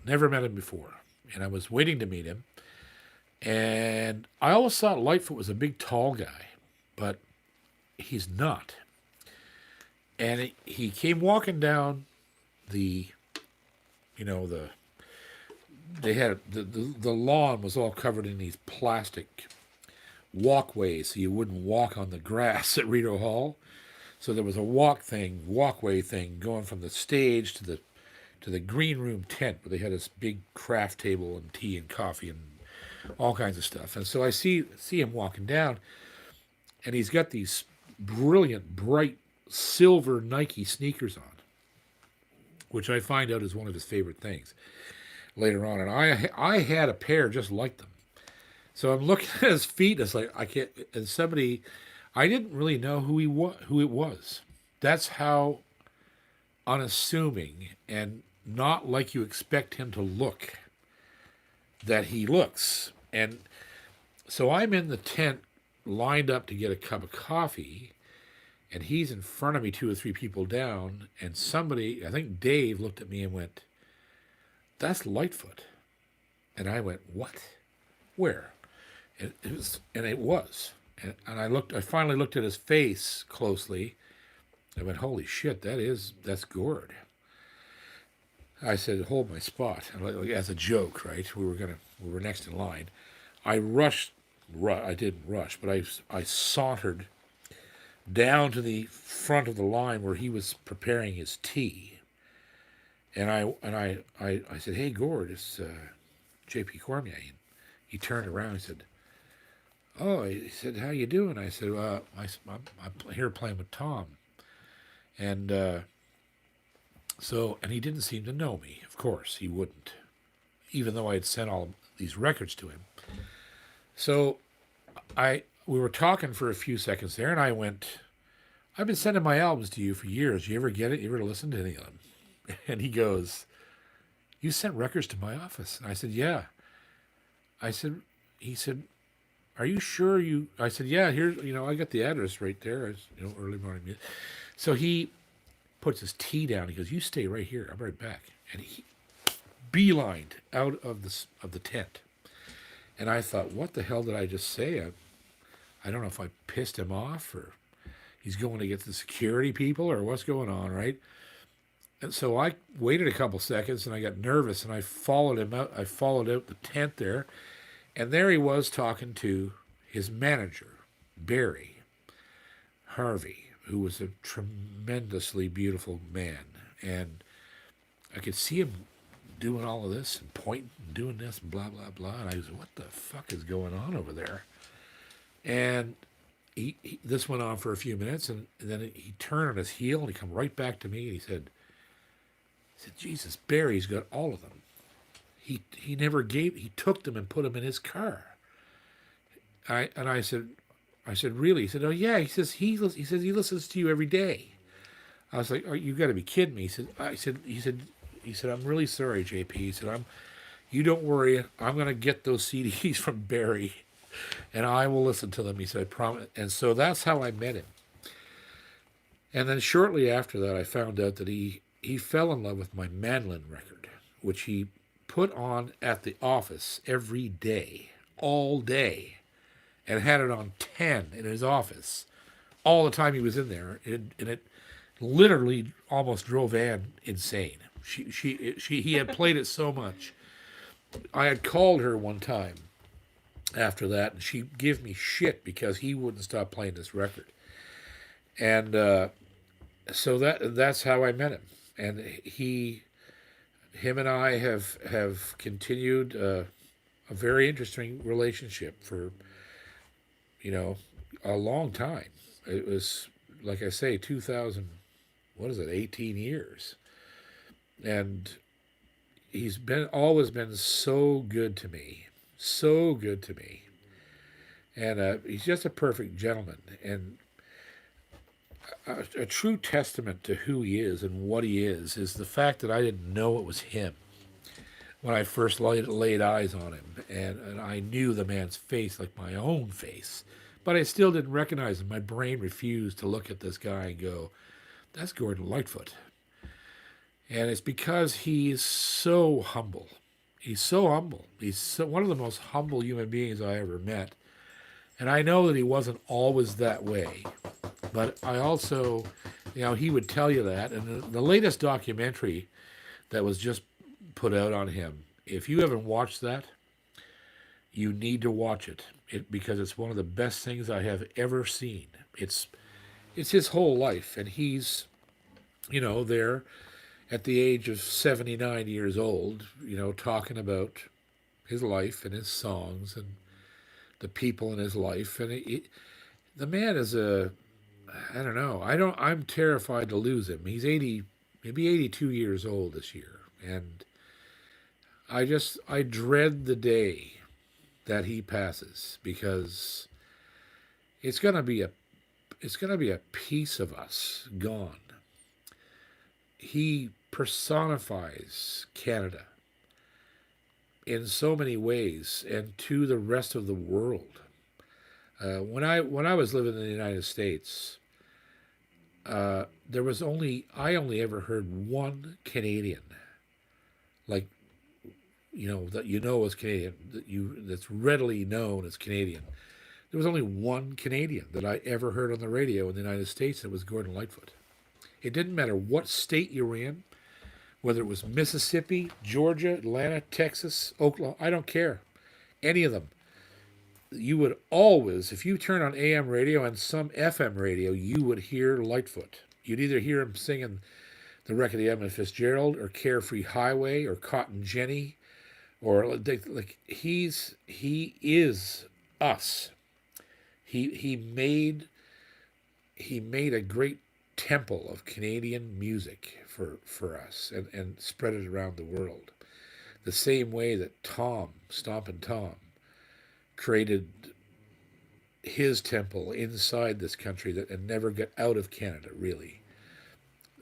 Never met him before. And I was waiting to meet him. And I always thought Lightfoot was a big, tall guy. But he's not. And he came walking down the lawn was all covered in these plastic walkways so you wouldn't walk on the grass at Rideau Hall. So there was a walkway thing going from the stage to the green room tent where they had this big craft table and tea and coffee and all kinds of stuff. And so I see him walking down, and he's got these brilliant, bright silver Nike sneakers on, which I find out is one of his favorite things later on. And I had a pair just like them. So I'm looking at his feet, and it's like I can't. And somebody, I didn't really know who it was. That's how unassuming and not like you expect him to look that he looks. And so I'm in the tent lined up to get a cup of coffee, and he's in front of me, 2 or 3 people down, and somebody, I think Dave, looked at me and went, "That's Lightfoot." And I went, "What? Where?" And it was. And I finally looked at his face closely. I went, "Holy shit, that's Gord." I said, "Hold my spot," like, as a joke, right? We were next in line. I didn't rush, but I sauntered down to the front of the line where he was preparing his tea, and I said, "Hey, Gord, it's J.P. Cormier." And he turned around and said, "Oh," he said, "how you doing?" I said, "I'm here playing with Tom," and and he didn't seem to know me. Of course, he wouldn't, even though I had sent all these records to him. So we were talking for a few seconds there, and I went, "I've been sending my albums to you for years. You ever get it? You ever listen to any of them?" And he goes, "You sent records to my office?" And I said, "Yeah." He said, "Are you sure you?" I said, "Yeah, here's, I got the address right there. It's, early morning music." So he puts his tea down. He goes, "You stay right here. I'm right back." And he beelined out of the tent. And I thought, what the hell did I just say? I don't know if I pissed him off, or he's going to get the security people, or what's going on, right? And so I waited a couple seconds, and I got nervous, and I followed him out. I followed out the tent there, and there he was talking to his manager, Barry Harvey, who was a tremendously beautiful man. And I could see him doing all of this and pointing and doing this and blah, blah, blah. And I was, what the fuck is going on over there? And this went on for a few minutes, and then he turned on his heel and he come right back to me, and he said, "Jesus, Barry's got all of them. He took them and put them in his car." I said, "Really?" He said, "Oh yeah." He says he listens to you every day. I was like, "Oh, you got to be kidding me." He said, "I'm really sorry, JP." He said, "You don't worry. I'm going to get those CDs from Barry, and I will listen to them." He said, "I promise." And so that's how I met him. And then shortly after that, I found out that he fell in love with my Mandolin record, which he put on at the office every day, all day, and had it on 10 in his office all the time he was in there. And it literally almost drove Anne insane. He had played it so much. I had called her one time after that, and she gave me shit because he wouldn't stop playing this record. And so that's how I met him. And him and I have continued a very interesting relationship for, a long time. It was, like I say, 18 years. And he's always been so good to me. So good to me. And he's just a perfect gentleman. And a true testament to who he is and what he is the fact that I didn't know it was him when I first laid eyes on him. And I knew the man's face like my own face. But I still didn't recognize him. My brain refused to look at this guy and go, "That's Gordon Lightfoot." And it's because he's so humble. He's so humble. He's one of the most humble human beings I ever met. And I know that he wasn't always that way. But I also, he would tell you that. And the latest documentary that was just put out on him, if you haven't watched that, you need to watch it. Because it's one of the best things I have ever seen. It's his whole life. And he's, there at the age of 79 years old, talking about his life and his songs and the people in his life. And the man is I don't know. I'm terrified to lose him. He's 80, maybe 82 years old this year. And I dread the day that he passes, because it's going to be a piece of us gone. He personifies Canada in so many ways, and to the rest of the world. When I was living in the United States, I only ever heard one Canadian, like, as Canadian, that's readily known as Canadian. There was only one Canadian that I ever heard on the radio in the United States, and it was Gordon Lightfoot. It didn't matter what state you were in, whether it was Mississippi, Georgia, Atlanta, Texas, Oklahoma, I don't care. Any of them. You would always, if you turn on AM radio and some FM radio, you would hear Lightfoot. You'd either hear him singing the wreck of the Edmund Fitzgerald, or Carefree Highway, or Cotton Jenny, or like he is us. He made a great temple of Canadian music for us, and spread it around the world. The same way that Stompin' Tom, created his temple inside this country and never got out of Canada, really.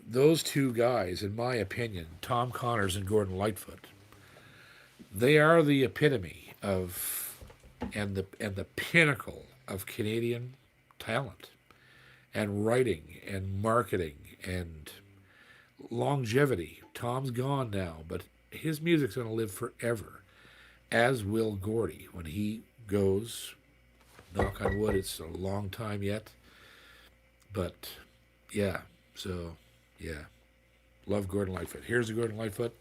Those two guys, in my opinion, Tom Connors and Gordon Lightfoot, they are the epitome of and the pinnacle of Canadian talent and writing and marketing and longevity. Tom's gone now, but his music's going to live forever, as will Gordy when he goes. Knock on wood, it's a long time yet. But, yeah, love Gordon Lightfoot. Here's a Gordon Lightfoot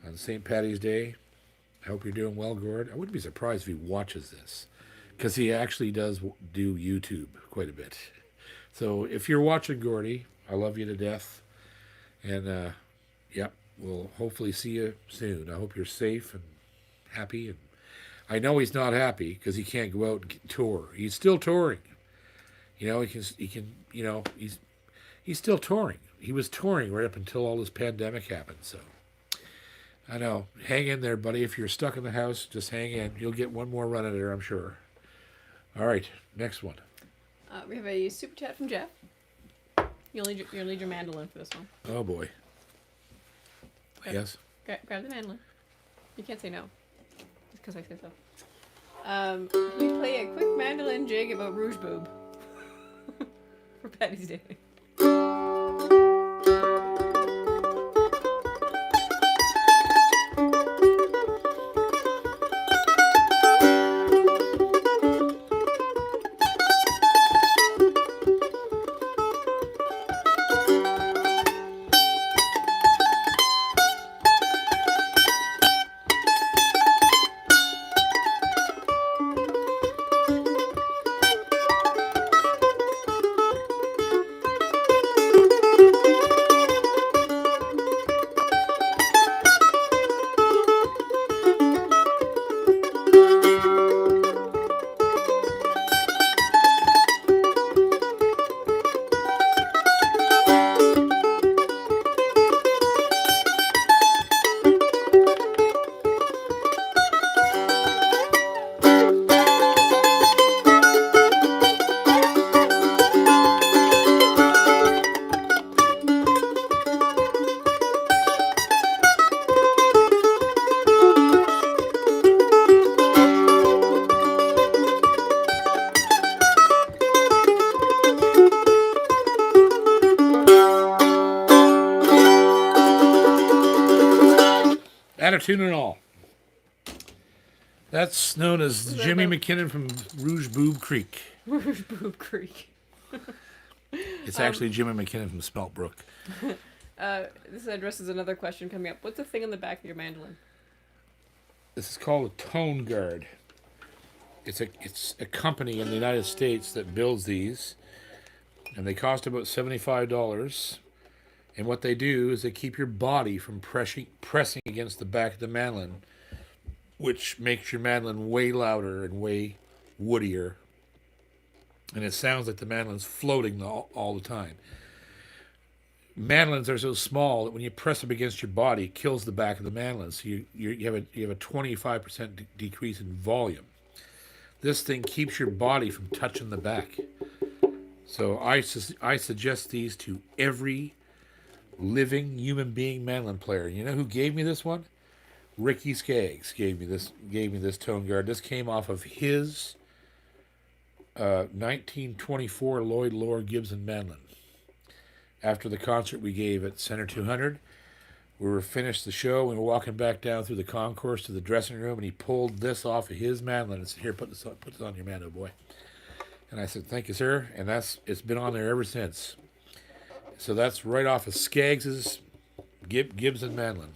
on St. Paddy's Day. I hope you're doing well, Gord. I wouldn't be surprised if he watches this, because he actually does do YouTube quite a bit. So if you're watching, Gordy, I love you to death. And, we'll hopefully see you soon. I hope you're safe and happy. And I know he's not happy because he can't go out and tour. He's still touring. He's still touring. He was touring right up until all this pandemic happened. So I know. Hang in there, buddy. If you're stuck in the house, just hang in. You'll get one more run at it, I'm sure. All right, next one. We have a super chat from Jeff. You'll need your mandolin for this one. Oh boy. Yes. Grab the mandolin. You can't say no. Just because I say so. We play a quick mandolin jig about Rouge Boob for Paddy's Day. Attitude and all. That's known as Jimmy McKinnon from Rouge Boob Creek. Rouge Boob Creek. It's actually Jimmy McKinnon from Spelt Brook. This addresses another question coming up. What's the thing on the back of your mandolin? This is called a tone guard. It's a company in the United States that builds these, and they cost about $75. And what they do is they keep your body from pressing against the back of the mandolin, which makes your mandolin way louder and way woodier. and it sounds like the mandolin's floating all the time. Mandolins are so small that when you press them against your body, it kills the back of the mandolin. So you have a 25% decrease in volume. This thing keeps your body from touching the back. So I suggest these to every living human being mandolin player. You know who gave me this one? Ricky Skaggs gave me this tone guard. This came off of his 1924 Lloyd Loar Gibson mandolin. After the concert we gave at Center 200, we were finished the show. We were walking back down through the concourse to the dressing room, and he pulled this off of his mandolin and said, "Here, put this on your mando, boy." And I said, "Thank you, sir." And it's been on there ever since. So that's right off of Skaggs's Gibson mandolin.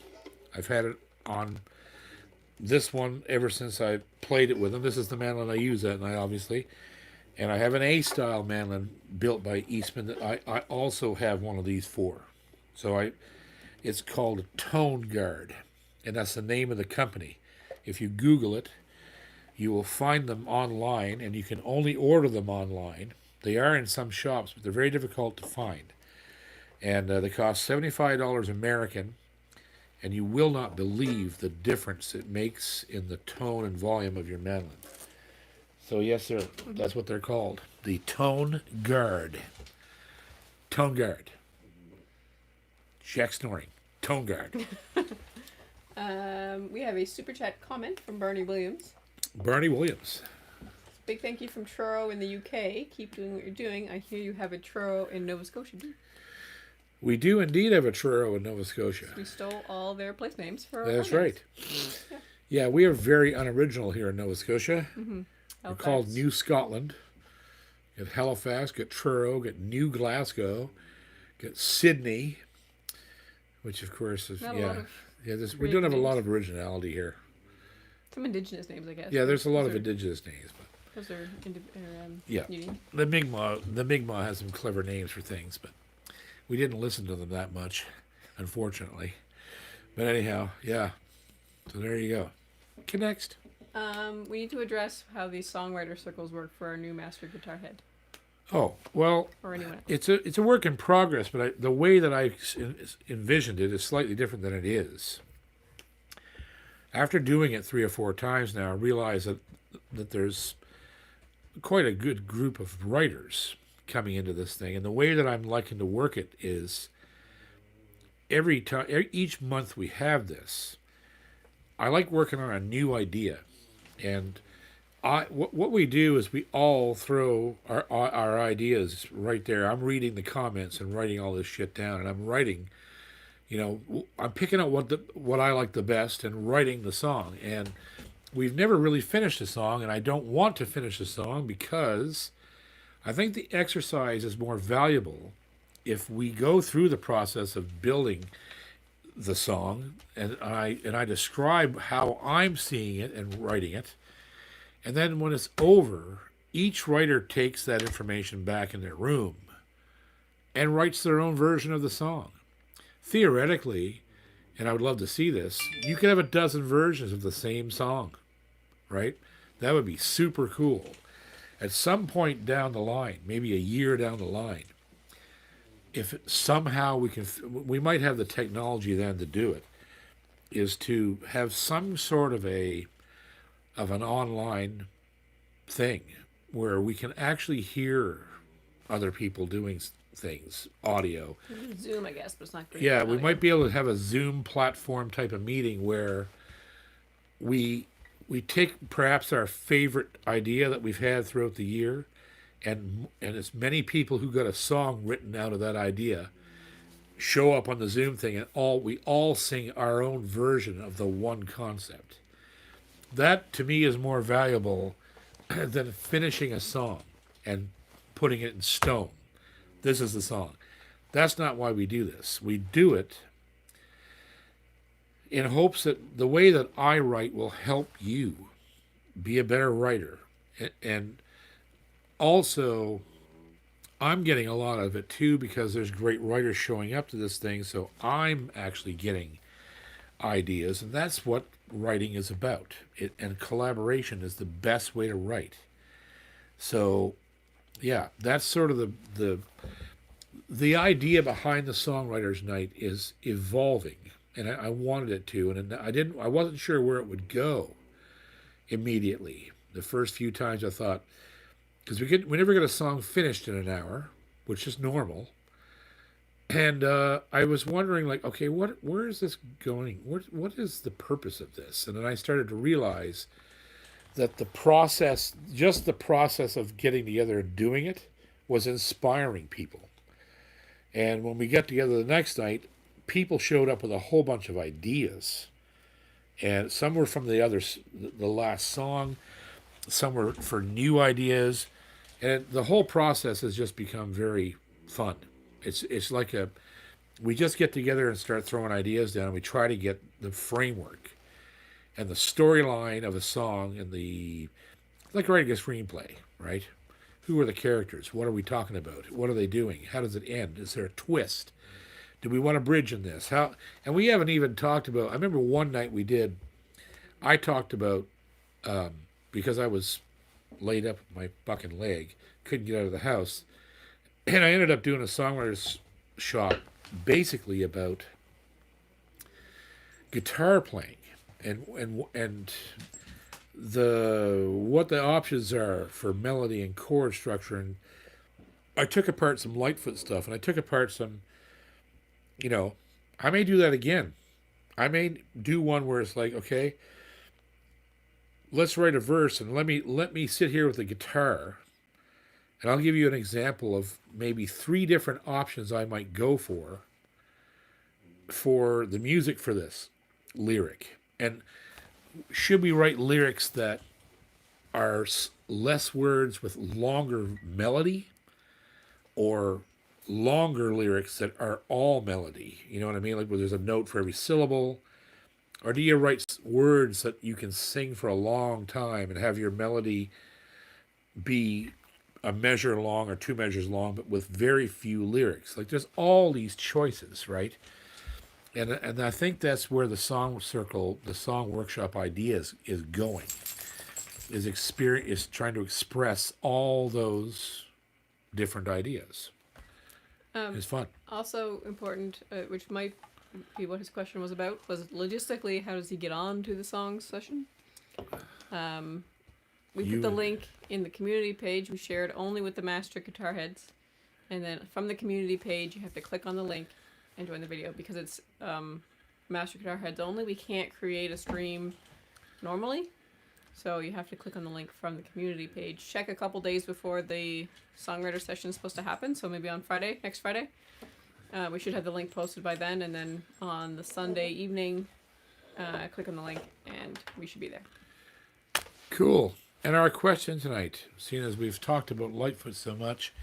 I've had it on this one ever since I played it with him. This is the mandolin I use that night, obviously. And I have an A-style mandolin built by Eastman that I also have one of these for. So it's called a Tone Guard, and that's the name of the company. If you Google it, you will find them online, and you can only order them online. They are in some shops, but they're very difficult to find. And they cost $75 American, and you will not believe the difference it makes in the tone and volume of your mandolin. So yes, sir, that's what they're called. The Tone Guard. Tone Guard. Jack snoring. Tone Guard. We have a super chat comment from Barney Williams. Barney Williams. Big thank you from Truro in the UK. Keep doing what you're doing. I hear you have a Truro in Nova Scotia. We do indeed have a Truro in Nova Scotia. We stole all their place names for our That's names. right. Yeah, we are very unoriginal here in Nova Scotia. Mm-hmm. We're called New Scotland. Get Halifax, get Truro, get New Glasgow, get Sydney, which of course is we don't have a lot of originality here. Some indigenous names, I guess. Yeah, there's a lot of indigenous names, but those are unique. The Mi'kmaq has some clever names for things, but we didn't listen to them that much, unfortunately. But anyhow, yeah. So there you go. Okay, next. We need to address how these songwriter circles work for our new master guitar head. Oh, well, or anyone else. It's a work in progress, but the way that I envisioned it is slightly different than it is. After doing it 3 or 4 times now, I realize that there's quite a good group of writers coming into this thing, and the way that I'm liking to work it is each month we have this, I like working on a new idea. And what we do is we all throw our ideas right there. I'm reading the comments and writing all this shit down, and I'm writing, I'm picking out what I like the best and writing the song. And we've never really finished a song, and I don't want to finish a song because I think the exercise is more valuable if we go through the process of building the song, and I describe how I'm seeing it and writing it, and then when it's over, each writer takes that information back in their room and writes their own version of the song. Theoretically, and I would love to see this, you could have a dozen versions of the same song, right? That would be super cool. At some point down the line, maybe a year down the line, if somehow we might have the technology then to do it, is to have some sort of an online thing where we can actually hear other people doing things, audio. Zoom, I guess, but it's not great. Yeah, we might be able to have a Zoom platform type of meeting where we take perhaps our favorite idea that we've had throughout the year, and as many people who got a song written out of that idea show up on the Zoom thing, and we all sing our own version of the one concept. That, to me, is more valuable than finishing a song and putting it in stone. This is the song. That's not why we do this. We do it in hopes that the way that I write will help you be a better writer. And also, I'm getting a lot of it too because there's great writers showing up to this thing, so I'm actually getting ideas, and that's what writing is about. And collaboration is the best way to write. So yeah, that's sort of the idea behind the songwriters' night is evolving, and I wanted it to, and I wasn't sure where it would go immediately. The first few times I thought, because we never get a song finished in an hour, which is normal. And I was wondering, like, okay, where is this going? What is the purpose of this? And then I started to realize that the process, just the process of getting together and doing it, was inspiring people. And when we got together the next night, people showed up with a whole bunch of ideas, and some were from the last song, some were for new ideas, and the whole process has just become very fun. It's like we just get together and start throwing ideas down, and we try to get the framework and the storyline of a song and like writing a screenplay, right? Who are the characters? What are we talking about? What are they doing? How does it end? Is there a twist? Do we want a bridge in this? How? And we haven't even talked about. I remember one night we did. I talked about because I was laid up with my fucking leg, couldn't get out of the house, and I ended up doing a songwriters shop basically about guitar playing and the what the options are for melody and chord structure. And I took apart some Lightfoot stuff, and I took apart some, I may do that again. I may do one where it's like, okay, let's write a verse, and let me sit here with the guitar, and I'll give you an example of maybe 3 different options I might go for the music for this lyric. And should we write lyrics that are less words with longer melody, or longer lyrics that are all melody? You know what I mean? Like where there's a note for every syllable. Or do you write words that you can sing for a long time and have your melody be a measure long or 2 measures long, but with very few lyrics? Like there's all these choices, right? And I think that's where the song circle, the song workshop ideas is going. Is trying to express all those different ideas. It's fun. Also important, which might be what his question was about, was logistically, how does he get on to the songs session? We put the link in the community page. We share it only with the master guitar heads. And then from the community page, you have to click on the link and join the video, because it's master guitar heads only. We can't create a stream normally. So you have to click on the link from the community page. Check a couple days before the songwriter session is supposed to happen. So maybe on Friday, next Friday. We should have the link posted by then. And then on the Sunday evening, click on the link and we should be there. Cool. And our question tonight, seeing as we've talked about Lightfoot so much,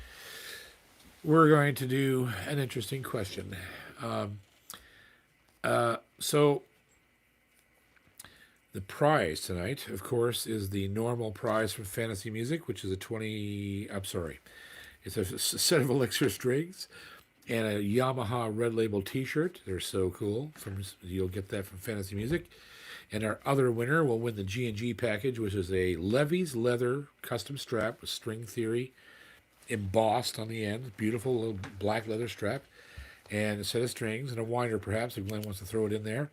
we're going to do an interesting question. So the prize tonight, of course, is the normal prize for fantasy music, which is it's a set of Elixir strings and a Yamaha Red Label T-shirt. They're so cool. You'll get that from Fantasy Music. And our other winner will win the G&G package, which is a Levy's leather custom strap with string theory embossed on the end. Beautiful little black leather strap. And a set of strings and a winder, perhaps, if Glenn wants to throw it in there.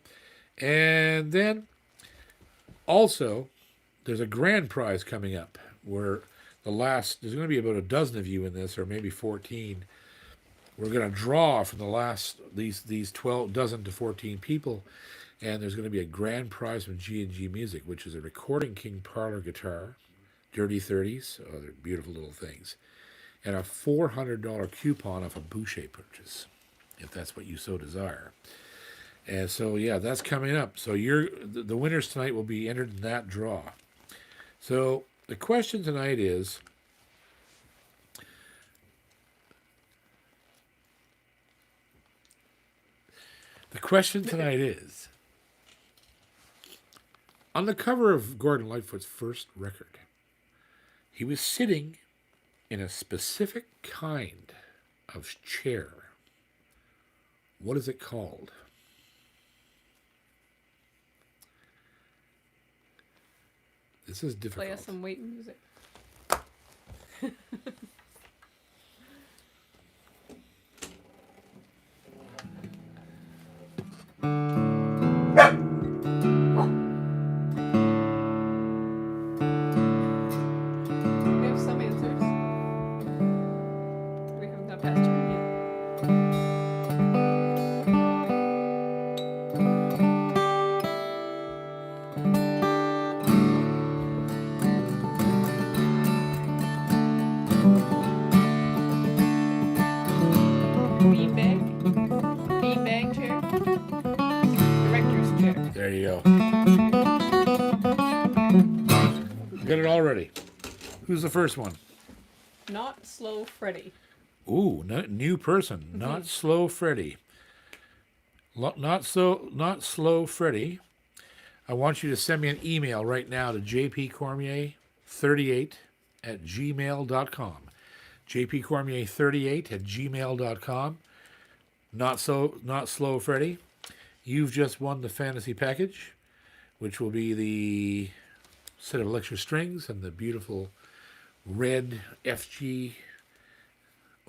And then also, there's a grand prize coming up where there's going to be about a dozen of you in this, or maybe 14. We're going to draw from the last, these 12 dozen to 14 people, and there's going to be a grand prize from G&G Music, which is a Recording King parlor guitar, Dirty 30s, oh, they're beautiful little things, and a $400 coupon off a Boucher purchase, if that's what you so desire. And so, yeah, that's coming up. So the winners tonight will be entered in that draw. So the question tonight is, on the cover of Gordon Lightfoot's first record, he was sitting in a specific kind of chair. What is it called? This is difficult. Play us some waiting music. We have some answers. We haven't got past June yet. Beanbag? Beanbag chair? Director's chair. There you go. Got it all ready. Who's the first one? Not Slow Freddy. Ooh, new person. Not Slow Freddy. Not Slow Freddy. I want you to send me an email right now to jpcormier38@gmail.com. jpcormier38@gmail.com. Not Slow Freddy. You've just won the fantasy package, which will be the set of electric strings and the beautiful red FG.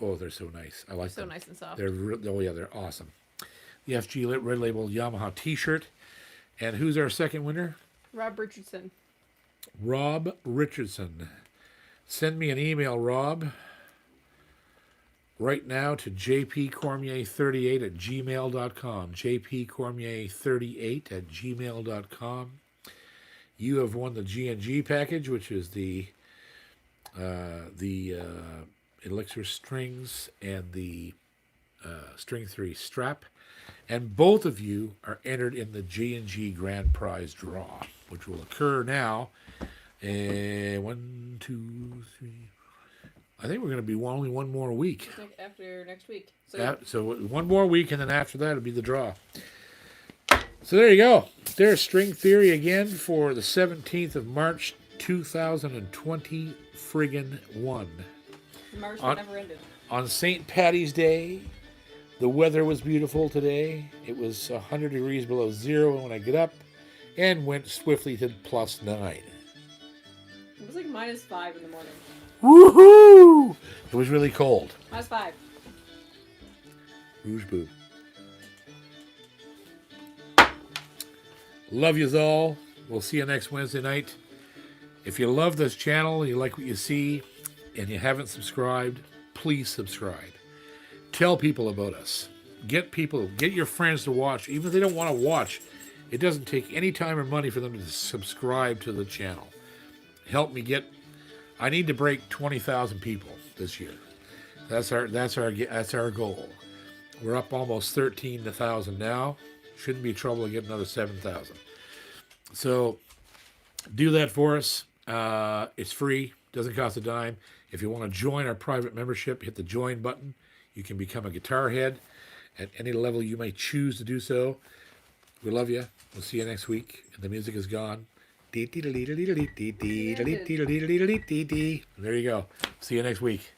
Oh, they're so nice. I like So them. nice and soft. They're awesome. The FG Red Label Yamaha T-shirt. And who's our second winner? Rob Richardson. Rob Richardson. Send me an email, Rob, right now to jpcormier38@gmail.com. jpcormier38@gmail.com. You have won the G&G package, which is the Elixir strings and the String 3 strap. And both of you are entered in the G&G Grand Prize draw, which will occur now. 1, 2, 3. I think we're going to be only one more week. After next week. So So one more week, and then after that, it'll be the draw. So there you go. There's String Theory again for the 17th of March, 2020 friggin' 1. March On- never ended. On St. Patty's Day, the weather was beautiful today. It was 100 degrees below zero when I got up and went swiftly to +9. It was like -5 in the morning. Woohoo! It was really cold. -5. Rouge boob. Love yous all. We'll see you next Wednesday night. If you love this channel, you like what you see, and you haven't subscribed, please subscribe. Tell people about us. Get your friends to watch. Even if they don't want to watch, it doesn't take any time or money for them to subscribe to the channel. Help me I need to break 20,000 people this year. That's our goal. We're up almost 13,000 now. Shouldn't be trouble to get another 7,000. So do that for us. It's free. Doesn't cost a dime. If you want to join our private membership, hit the join button. You can become a guitar head at any level you may choose to do so. We love you. We'll see you next week. And the music is gone. There you go. See you next week.